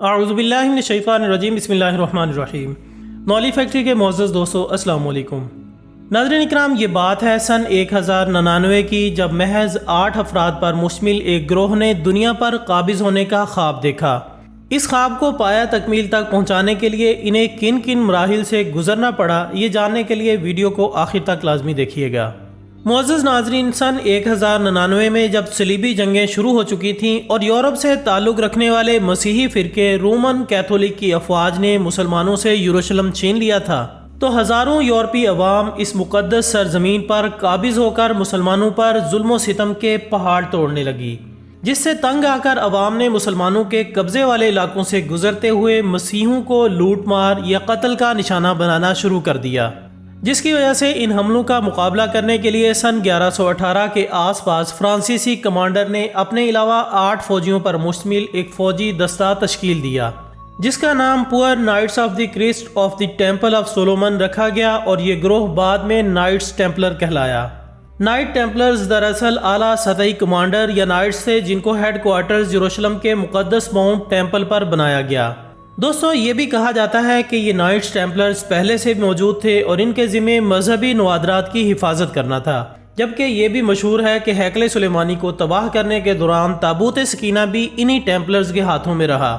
اعوذ باللہ من الشیطان الرجیم، بسم اللہ الرحمن الرحیم۔ نولی فیکٹری کے معزز دوستو، السلام علیکم۔ ناظرین اکرام، یہ بات ہے سن 1099 کی، جب محض 8 افراد پر مشتمل ایک گروہ نے دنیا پر قابض ہونے کا خواب دیکھا۔ اس خواب کو پایا تکمیل تک پہنچانے کے لیے انہیں کن کن مراحل سے گزرنا پڑا، یہ جاننے کے لیے ویڈیو کو آخر تک لازمی دیکھیے گا۔ معزز ناظرین، سن 1099 میں جب صلیبی جنگیں شروع ہو چکی تھیں اور یورپ سے تعلق رکھنے والے مسیحی فرقے رومن کیتھولک کی افواج نے مسلمانوں سے یروشلم چھین لیا تھا، تو ہزاروں یورپی عوام اس مقدس سرزمین پر قابض ہو کر مسلمانوں پر ظلم و ستم کے پہاڑ توڑنے لگی، جس سے تنگ آ کر عوام نے مسلمانوں کے قبضے والے علاقوں سے گزرتے ہوئے مسیحیوں کو لوٹ مار یا قتل کا نشانہ بنانا شروع کر دیا، جس کی وجہ سے ان حملوں کا مقابلہ کرنے کے لیے سن 1118 کے آس پاس فرانسیسی کمانڈر نے اپنے علاوہ 8 فوجیوں پر مشتمل ایک فوجی دستہ تشکیل دیا، جس کا نام پور nights of the crust of the temple of Solomon رکھا گیا، اور یہ گروہ بعد میں نائٹس ٹیمپلر کہلایا۔ نائٹ ٹیمپلرز دراصل اعلیٰ سطحی کمانڈر یا نائٹس تھے، جن کو ہیڈ کوارٹرز یروشلم کے مقدس ماؤنٹ ٹیمپل پر بنایا گیا۔ دوستو، یہ بھی کہا جاتا ہے کہ یہ نائٹس ٹیمپلرز پہلے سے موجود تھے اور ان کے ذمہ مذہبی نوادرات کی حفاظت کرنا تھا، جبکہ یہ بھی مشہور ہے کہ ہیکل سلیمانی کو تباہ کرنے کے دوران تابوت سکینہ بھی انہی ٹیمپلرز کے ہاتھوں میں رہا،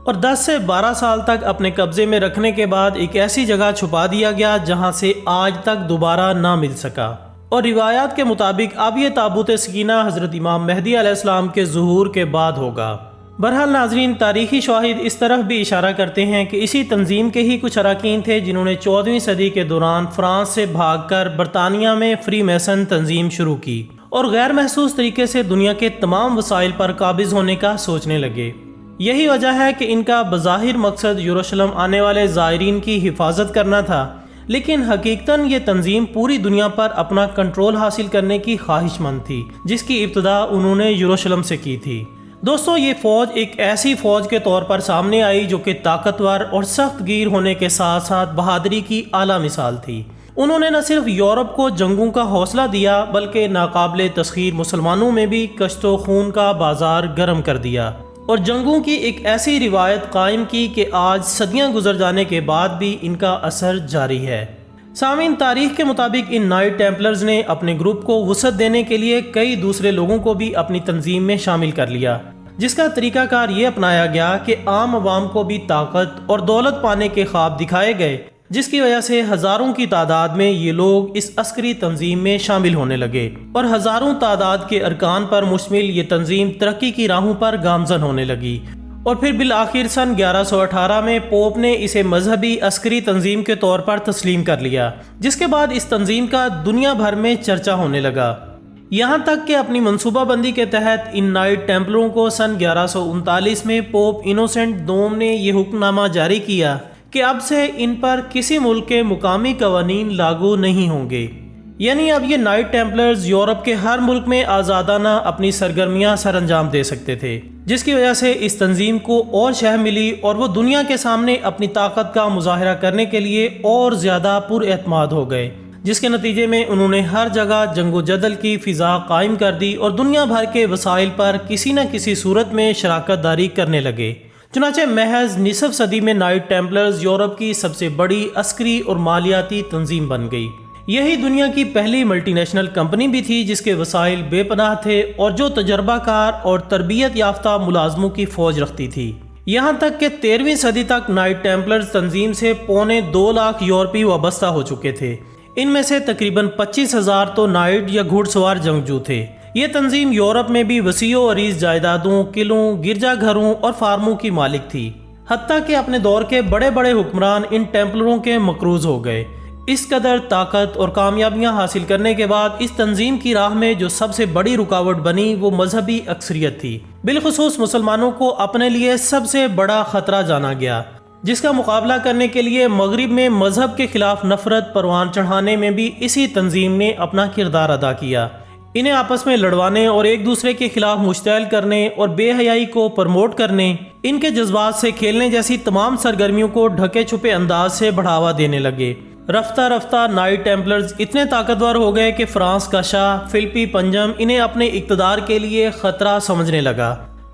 اور 10 سے 12 سال تک اپنے قبضے میں رکھنے کے بعد ایک ایسی جگہ چھپا دیا گیا جہاں سے آج تک دوبارہ نہ مل سکا، اور روایات کے مطابق اب یہ تابوت سکینہ حضرت امام مہدی علیہ السلام کے ظہور کے بعد ہوگا۔ بہرحال ناظرین، تاریخی شواہد اس طرف بھی اشارہ کرتے ہیں کہ اسی تنظیم کے ہی کچھ اراکین تھے جنہوں نے 14ویں صدی کے دوران فرانس سے بھاگ کر برطانیہ میں فری میسن تنظیم شروع کی اور غیر محسوس طریقے سے دنیا کے تمام وسائل پر قابض ہونے کا سوچنے لگے۔ یہی وجہ ہے کہ ان کا بظاہر مقصد یروشلم آنے والے زائرین کی حفاظت کرنا تھا، لیکن حقیقتاً یہ تنظیم پوری دنیا پر اپنا کنٹرول حاصل کرنے کی خواہش مند تھی، جس کی ابتدا انہوں نے یروشلم سے کی تھی۔ دوستو، یہ فوج ایک ایسی فوج کے طور پر سامنے آئی جو کہ طاقتور اور سخت گیر ہونے کے ساتھ ساتھ بہادری کی اعلیٰ مثال تھی۔ انہوں نے نہ صرف یورپ کو جنگوں کا حوصلہ دیا، بلکہ ناقابل تسخیر مسلمانوں میں بھی کشت و خون کا بازار گرم کر دیا اور جنگوں کی ایک ایسی روایت قائم کی کہ آج صدیاں گزر جانے کے بعد بھی ان کا اثر جاری ہے۔ سامعین، تاریخ کے مطابق ان نائٹ ٹیمپلرز نے اپنے گروپ کو وسعت دینے کے لیے کئی دوسرے لوگوں کو بھی اپنی تنظیم میں شامل کر لیا، جس کا طریقہ کار یہ اپنایا گیا کہ عام عوام کو بھی طاقت اور دولت پانے کے خواب دکھائے گئے، جس کی وجہ سے ہزاروں کی تعداد میں یہ لوگ اس عسکری تنظیم میں شامل ہونے لگے، اور ہزاروں تعداد کے ارکان پر مشتمل یہ تنظیم ترقی کی راہوں پر گامزن ہونے لگی، اور پھر بالآخر سن 1118 میں پوپ نے اسے مذہبی عسکری تنظیم کے طور پر تسلیم کر لیا، جس کے بعد اس تنظیم کا دنیا بھر میں چرچا ہونے لگا، یہاں تک کہ اپنی منصوبہ بندی کے تحت ان نائٹ ٹیمپلروں کو سن 1139 میں پوپ انوسنٹ دوم نے یہ حکم نامہ جاری کیا کہ اب سے ان پر کسی ملک کے مقامی قوانین لاگو نہیں ہوں گے، یعنی اب یہ نائٹ ٹیمپلرز یورپ کے ہر ملک میں آزادانہ اپنی سرگرمیاں سر انجام دے سکتے تھے، جس کی وجہ سے اس تنظیم کو اور شہ ملی اور وہ دنیا کے سامنے اپنی طاقت کا مظاہرہ کرنے کے لیے اور زیادہ پر اعتماد ہو گئے، جس کے نتیجے میں انہوں نے ہر جگہ جنگ و جدل کی فضا قائم کر دی اور دنیا بھر کے وسائل پر کسی نہ کسی صورت میں شراکت داری کرنے لگے۔ چنانچہ محض نصف صدی میں نائٹ ٹیمپلرز یورپ کی سب سے بڑی عسکری اور مالیاتی تنظیم بن گئی۔ یہی دنیا کی پہلی ملٹی نیشنل کمپنی بھی تھی جس کے وسائل بے پناہ تھے اور جو تجربہ کار اور تربیت یافتہ ملازموں کی فوج رکھتی تھی، یہاں تک کہ 13ویں صدی تک نائٹ ٹیمپلرز تنظیم سے 2.25 لاکھ یورپی وابستہ ہو چکے تھے۔ ان میں سے تقریباً 25,000 تو نائٹ یا گھڑ سوار جنگجو تھے۔ یہ تنظیم یورپ میں بھی وسیع و عریض جائیدادوں، قلعوں، گرجا گھروں اور فارموں کی مالک تھی، حتیٰ کہ اپنے دور کے بڑے بڑے حکمران ان ٹیمپلروں کے مقروض ہو گئے۔ اس قدر طاقت اور کامیابیاں حاصل کرنے کے بعد اس تنظیم کی راہ میں جو سب سے بڑی رکاوٹ بنی وہ مذہبی اکثریت تھی، بالخصوص مسلمانوں کو اپنے لیے سب سے بڑا خطرہ جانا گیا، جس کا مقابلہ کرنے کے لیے مغرب میں مذہب کے خلاف نفرت پروان چڑھانے میں بھی اسی تنظیم نے اپنا کردار ادا کیا۔ انہیں آپس میں لڑوانے اور ایک دوسرے کے خلاف مشتعل کرنے اور بے حیائی کو پروموٹ کرنے، ان کے جذبات سے کھیلنے جیسی تمام سرگرمیوں کو ڈھکے چھپے انداز سے بڑھاوا دینے لگے۔ رفتہ رفتہ نائٹ ٹیمپلرز اتنے طاقتور ہو گئے کہ فرانس کا شاہ فلپی پنجم انہیں اپنے اقتدار کے لیے خطرہ سمجھنے لگا۔